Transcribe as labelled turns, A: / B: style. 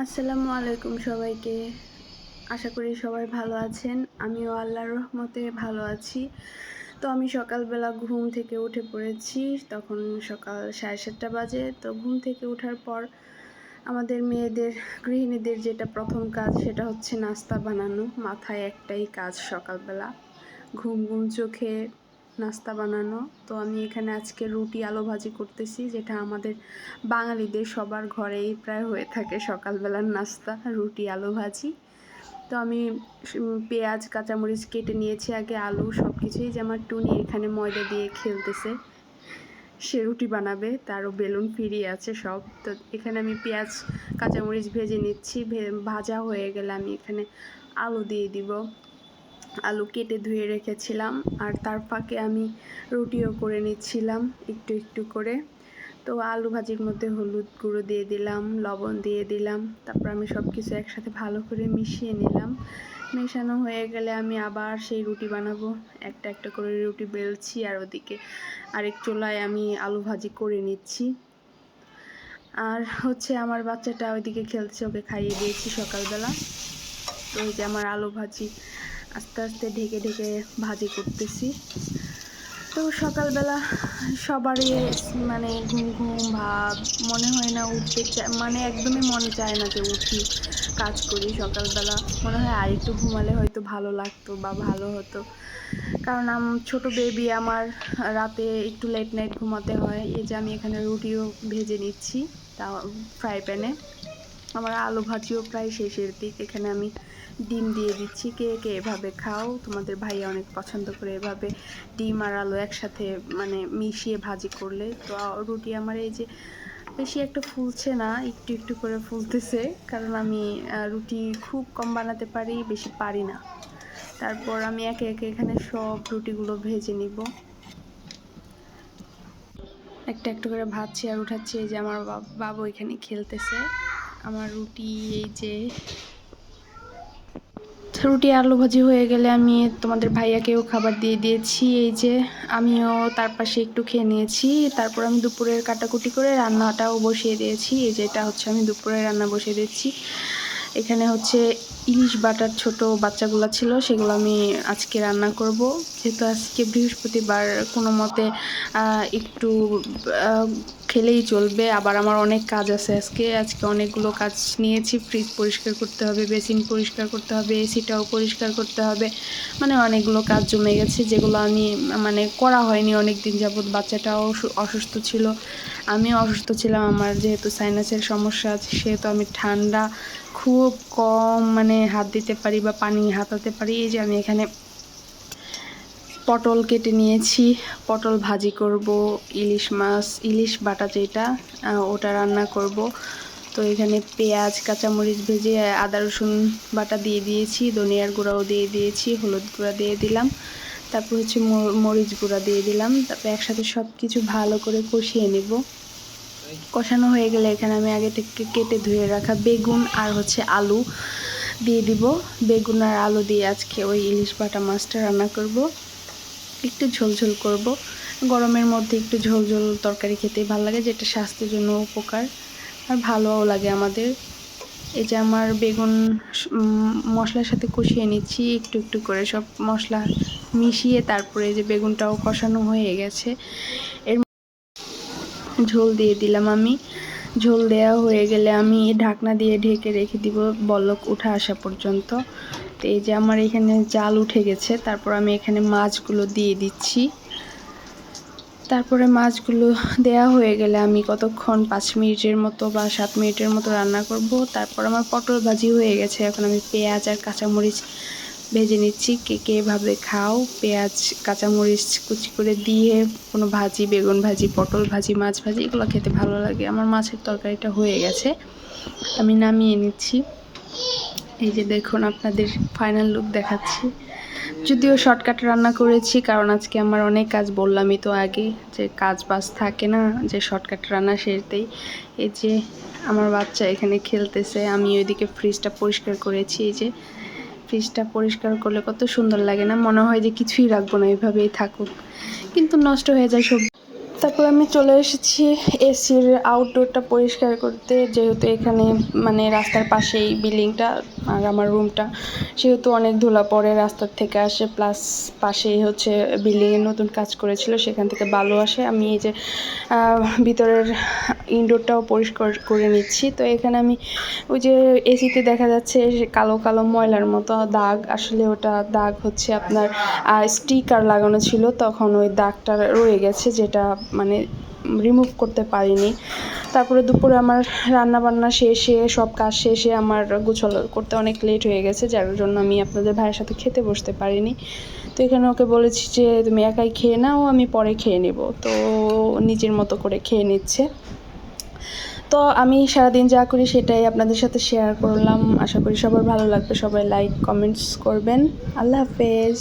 A: আসসালামু আলাইকুম সবাইকে। আশা করি সবাই ভালো আছেন। আমিও আল্লাহর রহমতে ভালো আছি। তো আমি সকালবেলা ঘুম থেকে উঠে পড়েছি। তখন সকাল 7:30 বাজে। তো ঘুম থেকে ওঠার পর আমাদের মেয়েদের, গৃহিণীদের যেটা প্রথম কাজ সেটা হচ্ছে নাস্তা বানানো। মাথায় একটাই কাজ সকালবেলা, ঘুম ঘুম চোখে নাস্তা বানানো। তো আমি এখানে আজকে রুটি আলু ভাজি করতেছি, যেটা আমাদের বাঙালিদের সবার ঘরেই প্রায় হয়ে থাকে সকালবেলার নাস্তা, রুটি আলু ভাজি। তো আমি পেঁয়াজ কাঁচামরিচ কেটে নিয়েছি আগে, আলু সব কিছুই। যে আমার টুনি এখানে ময়দা দিয়ে খেলতেছে, সে রুটি বানাবে, তারও বেলুন ফিরিয়ে আছে সব। তো এখানে আমি পেঁয়াজ কাঁচামরিচ ভেজে নিচ্ছি। ভাজা হয়ে গেলে আমি এখানে আলু দিয়ে দিব। আলু কেটে ধুয়ে রেখেছিলাম, আর তার ফাঁকে আমি রুটিও করে নিচ্ছিলাম একটু একটু করে। তো আলু ভাজির মধ্যে হলুদ গুঁড়ো দিয়ে দিলাম, লবণ দিয়ে দিলাম। তারপর আমি সব কিছু একসাথে ভালো করে মিশিয়ে নিলাম। মেশানো হয়ে গেলে আমি আবার সেই রুটি বানাবো। একটা একটা করে রুটি বেলছি, আর ওদিকে আরেক চুলায় আমি আলু ভাজি করে নিচ্ছি। আর হচ্ছে আমার বাচ্চাটা ওইদিকে খেলছে, ওকে খাইয়ে দিয়েছি সকালবেলা। তো এই যে আমার আলু ভাজি আস্তে আস্তে ঢেকে ঢেকে ভাজি করতেছি। তো সকালবেলা সবারই মানে ঘুম ঘুম ভাব, মনে হয় না উঠতে মানে একদমই মনে চায় না যে উঠি, কাজ করি। সকালবেলা মনে হয় আর একটু ঘুমালে হয়তো ভালো লাগতো বা ভালো হতো। কারণ ছোট বেবি আমার, রাতে একটু লেট নাইট ঘুমাতে হয়। এই যে আমি এখানে রুটিও ভেজে নিচ্ছি তাও ফ্রাই প্যানে। আমার আলু ভাজিও প্রায় শেষের দিক। এখানে আমি ডিম দিয়ে দিচ্ছি। কে কে এভাবে খাও? তোমাদের ভাইয়া অনেক পছন্দ করে এভাবে ডিম আর আলু একসাথে মানে মিশিয়ে ভাজি করলে। তো রুটি আমার এই যে বেশি একটা ফুলছে না, একটু একটু করে ফুলতেছে, কারণ আমি রুটি খুব কম বানাতে পারি, বেশি পারি না। তারপর আমি একে একে এখানে সব রুটিগুলো ভেজে নিব। একটা একটা করে ভাজছি আর উঠাচ্ছি। এই যে আমার বাবু এখানে খেলতেছে। আমার রুটি, এই যে রুটি আলু ভাজি হয়ে গেলে আমি তোমাদের ভাইয়াকেও খাবার দিয়ে দিয়েছি। এই যে আমিও তার পাশে একটু খেয়ে নিয়েছি। তারপর আমি দুপুরের কাটাকুটি করে রান্নাটাও বসিয়ে দিয়েছি। এই যে এটা হচ্ছে আমি দুপুরের রান্না বসিয়ে দিচ্ছি। এখানে হচ্ছে ইলিশ বাটার ছোট বাচ্চাগুলো ছিল, সেগুলো আমি আজকে রান্না করব। যেহেতু আজকে বৃহস্পতিবার, কোনো মতে একটু খেলেই চলবে। আবার আমার অনেক কাজ আছে আজকে অনেকগুলো কাজ নিয়েছি। ফ্রিজ পরিষ্কার করতে হবে, বেসিন পরিষ্কার করতে হবে, এসিটাও পরিষ্কার করতে হবে। মানে অনেকগুলো কাজ জমে গেছে, যেগুলো আমি মানে করা হয়নি অনেক দিন যাবৎ। বাচ্চাটাও অসুস্থ ছিল, আমিও অসুস্থ ছিলাম। আমার যেহেতু সাইনাসের সমস্যা আছে, সেহেতু আমি ঠান্ডা খুব কম মানে হাত দিতে পারি বা পানি হাতাতে পারি। এই যে আমি এখানে পটল কেটে নিয়েছি, পটল ভাজি করব, ইলিশ মাছ, ইলিশ বাটা যেটা, ওটা রান্না করব। তো এখানে পেঁয়াজ কাঁচামরিচ ভেজে আদা রসুন বাটা দিয়ে দিয়েছি, ধনিয়ার গুঁড়াও দিয়ে দিয়েছি, হলুদ গুঁড়া দিয়ে দিলাম, তারপর হচ্ছে মরিচ গুঁড়া দিয়ে দিলাম। তারপর একসাথে সব কিছু ভালো করে কষিয়ে নেব। কষানো হয়ে গেলে এখানে আমি আগে থেকে কেটে ধুয়ে রাখা বেগুন আর হচ্ছে আলু দিয়ে দিব। বেগুন আর আলু দিয়ে আজকে ওই ইলিশ বাটা মাছটা রান্না করব। একটু ঝোলঝোল করব। গরমের মধ্যে একটু ঝোলঝোল তরকারি খেতেই ভালো লাগে, যেটা স্বাস্থ্যের জন্য উপকার আর ভালোও লাগে আমাদের। এই যে আমার বেগুন মশলার সাথে কষিয়ে নিচ্ছি একটু একটু করে, সব মশলা মিশিয়ে। তারপরে যে বেগুনটাও কষানো হয়ে গেছে, এর ঝোল দিয়ে দিলাম আমি। ঝোল দেওয়া হয়ে গেলে আমি ঢাকনা দিয়ে ঢেকে রেখে দিব বলক উঠে আসা পর্যন্ত। তো এই যে আমার এখানে জাল উঠে গেছে। তারপর আমি এখানে মাছগুলো দিয়ে দিচ্ছি। তারপরে মাছগুলো দেয়া হয়ে গেলে আমি কতক্ষণ 5 মিনিটের মতো বা 7 মিনিটের মতো রান্না করব। তারপর আমার পটল ভাজি হয়ে গেছে। এখন আমি পেঁয়াজ আর কাঁচামরিচ ভেজে নিচ্ছি। কে কে এভাবে খাও? পেঁয়াজ কাঁচামরিচ কুচি করে দিয়ে কোনো ভাজি, বেগুন ভাজি, পটল ভাজি, মাছ ভাজি, এগুলো খেতে ভালো লাগে। আমার মাছের তরকারিটা হয়ে গেছে, আমি নামিয়ে নিচ্ছি। এই যে দেখুন, আপনাদের ফাইনাল লুক দেখাচ্ছি। যদিও শর্টকাট রান্না করেছি, কারণ আজকে আমার অনেক কাজ, বললামই তো আগে যে কাজ বাজ থাকে না, যে শর্টকাট রান্না সেরতেই। এই যে আমার বাচ্চা এখানে খেলতেছে, আমি ওইদিকে ফ্রিজটা পরিষ্কার করেছি। এই যে ফ্রিজটা পরিষ্কার করলে কত সুন্দর লাগে না? মনে হয় যে কিছুই রাখবো না, এভাবেই থাকুক, কিন্তু নষ্ট হয়ে যায় সব। তারপর আমি চলে এসেছি এসির আউটডোরটা পরিষ্কার করতে, যেহেতু এখানে মানে রাস্তার পাশেই বিল্ডিংটা আর আমার রুমটা, সেহেতু অনেক ধুলা পড়ে রাস্তার থেকে আসে, প্লাস পাশেই হচ্ছে বিল্ডিংয়ের নতুন কাজ করেছিল, সেখান থেকে বালু আসে। আমি এই যে ভিতরের ইনডোরটাও পরিষ্কার করে নিচ্ছি। তো এখানে আমি ওই যে এসিতে দেখা যাচ্ছে কালো কালো ময়লার মতো দাগ, আসলে ওটা দাগ হচ্ছে আপনার স্টিকার লাগানো ছিল, তখন ওই দাগটা রয়ে গেছে, যেটা মানে রিমুভ করতে পারিনি। তারপরে দুপুরে আমার রান্না বান্না শেষে সব কাজ শেষে আমার গোছল করতে অনেক লেট হয়ে গেছে, যার জন্য আমি আপনাদের ভাইয়ের সাথে খেতে বসতে পারিনি। তো এখানে ওকে বলেছি যে তুমি একাই খেয়ে নাও, আমি পরে খেয়ে নেব। তো নিজের মতো করে খেয়ে নিচ্ছে। তো আমি সারাদিন যা করি সেটাই আপনাদের সাথে শেয়ার করলাম। আশা করি সবার ভালো লাগবে, সবাই লাইক কমেন্টস করবেন। আল্লাহ হাফেজ।